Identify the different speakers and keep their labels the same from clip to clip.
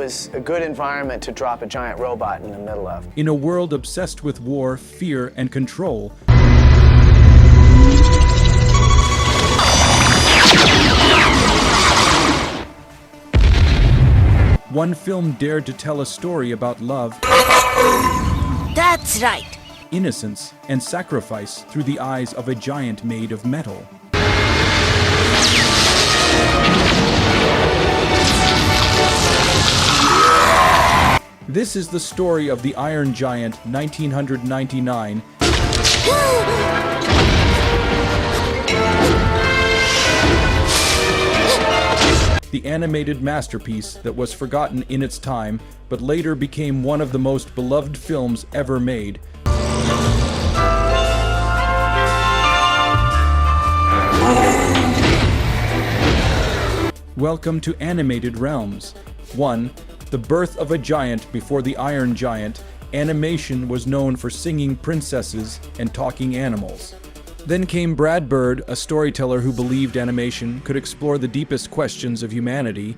Speaker 1: was a good environment to drop a giant robot in the middle of.
Speaker 2: In a world obsessed with war, fear, and control, one film dared to tell a story about love,
Speaker 3: That's right.
Speaker 2: innocence, and sacrifice through the eyes of a giant made of metal. This is the story of The Iron Giant, 1999, the animated masterpiece that was forgotten in its time, but later became one of the most beloved films ever made. Welcome to Animated Realms. 1. The birth of a giant before the Iron Giant, animation was known for singing princesses and talking animals. Then came Brad Bird, a storyteller who believed animation could explore the deepest questions of humanity.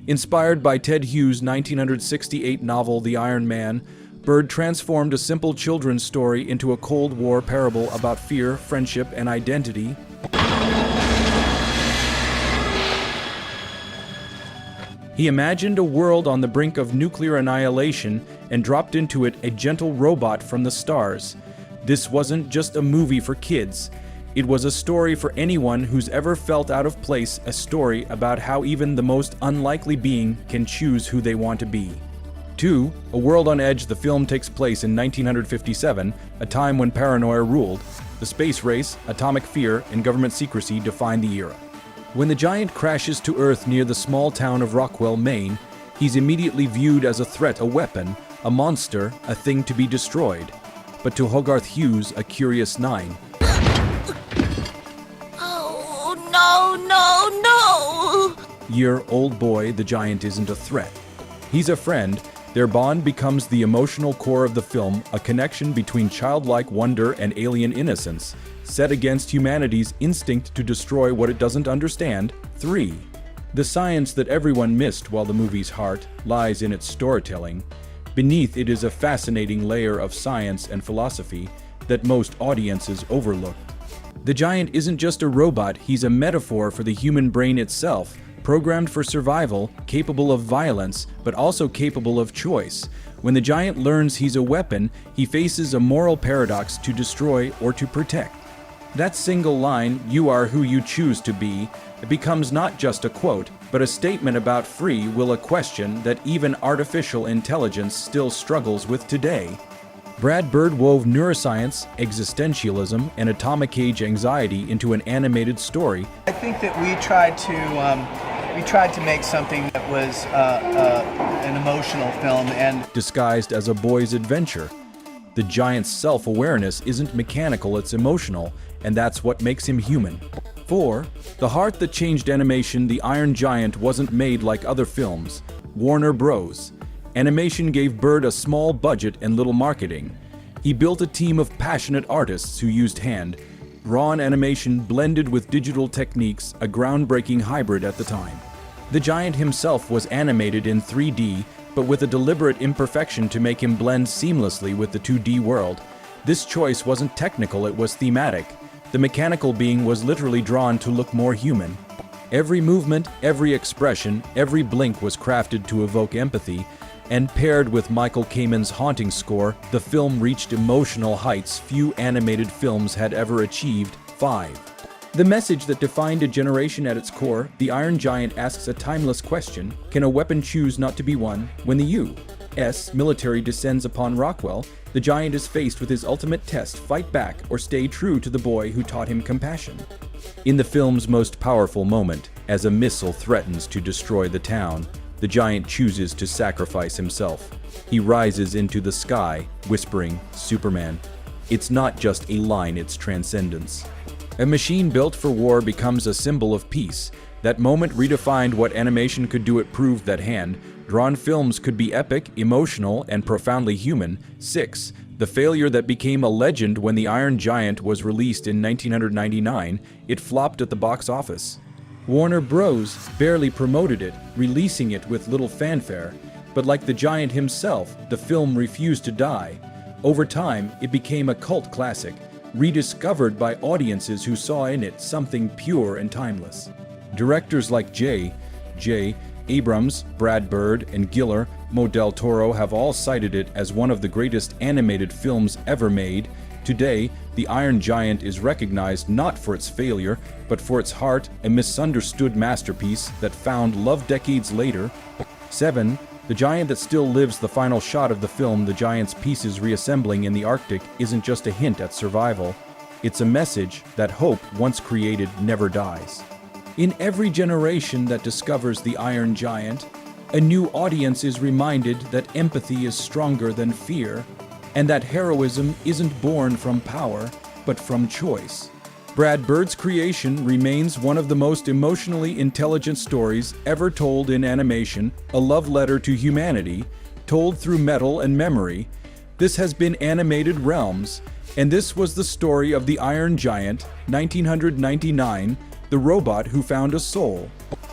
Speaker 2: Inspired by Ted Hughes' 1968 novel The Iron Man, Bird transformed a simple children's story into a Cold War parable about fear, friendship, and identity. He imagined a world on the brink of nuclear annihilation and dropped into it a gentle robot from the stars. This wasn't just a movie for kids. It was a story for anyone who's ever felt out of place, a story about how even the most unlikely being can choose who they want to be. 2. A World on Edge, the film takes place in 1957, a time when paranoia ruled. The space race, atomic fear, and government secrecy defined the era. When the giant crashes to Earth near the small town of Rockwell, Maine, he's immediately viewed as a threat, a weapon, a monster, a thing to be destroyed. But to Hogarth Hughes, a curious 9,
Speaker 3: Oh, no, no, no!
Speaker 2: year old boy, the giant isn't a threat. He's a friend. Their bond becomes the emotional core of the film, a connection between childlike wonder and alien innocence, set against humanity's instinct to destroy what it doesn't understand. 3. The science that everyone missed while the movie's heart lies in its storytelling. Beneath it is a fascinating layer of science and philosophy that most audiences overlook. The giant isn't just a robot, he's a metaphor for the human brain itself, programmed for survival, capable of violence, but also capable of choice. When the giant learns he's a weapon, he faces a moral paradox to destroy or to protect. That single line, "You are who you choose to be," it becomes not just a quote, but a statement about free will, a question that even artificial intelligence still struggles with today. Brad Bird wove neuroscience, existentialism, and atomic age anxiety into an animated story.
Speaker 1: I think that we tried to make something that was an emotional film and
Speaker 2: Disguised as a boy's adventure. The giant's self-awareness isn't mechanical, it's emotional, and that's what makes him human. 4. The heart that changed animation, The Iron Giant wasn't made like other films. Warner Bros. Animation gave Bird a small budget and little marketing. He built a team of passionate artists who used hand-drawn animation blended with digital techniques, a groundbreaking hybrid at the time. The giant himself was animated in 3D, but with a deliberate imperfection to make him blend seamlessly with the 2D world. This choice wasn't technical, it was thematic. The mechanical being was literally drawn to look more human. Every movement, every expression, every blink was crafted to evoke empathy, and paired with Michael Kamen's haunting score, the film reached emotional heights few animated films had ever achieved. 5. The message that defined a generation at its core, The Iron Giant asks a timeless question: can a weapon choose not to be one? When the U.S. military descends upon Rockwell, the giant is faced with his ultimate test: fight back or stay true to the boy who taught him compassion. In the film's most powerful moment, as a missile threatens to destroy the town, the giant chooses to sacrifice himself. He rises into the sky, whispering, "Superman." It's not just a line, it's transcendence. A machine built for war becomes a symbol of peace. That moment redefined what animation could do. It proved that hand-drawn films could be epic, emotional, and profoundly human. 6. The failure that became a legend when The Iron Giant was released in 1999, it flopped at the box office. Warner Bros. Barely promoted it, releasing it with little fanfare, but like the giant himself, the film refused to die. Over time, it became a cult classic, rediscovered by audiences who saw in it something pure and timeless. Directors like J. Abrams, Brad Bird, and Guillermo del Toro have all cited it as one of the greatest animated films ever made. Today, The Iron Giant is recognized not for its failure, but for its heart, a misunderstood masterpiece that found love decades later. 7. The giant that still lives. The final shot of the film, the giant's pieces reassembling in the Arctic, isn't just a hint at survival. It's a message that hope, once created, never dies. In every generation that discovers the Iron Giant, a new audience is reminded that empathy is stronger than fear, and that heroism isn't born from power, but from choice. Brad Bird's creation remains one of the most emotionally intelligent stories ever told in animation, a love letter to humanity, told through metal and memory. This has been Animated Realms, and this was the story of the Iron Giant, 1999, the robot who found a soul.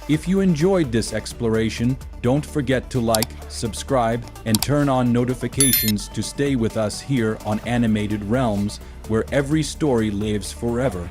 Speaker 2: If you enjoyed this exploration, don't forget to like, subscribe, and turn on notifications to stay with us here on Animated Realms, where every story lives forever.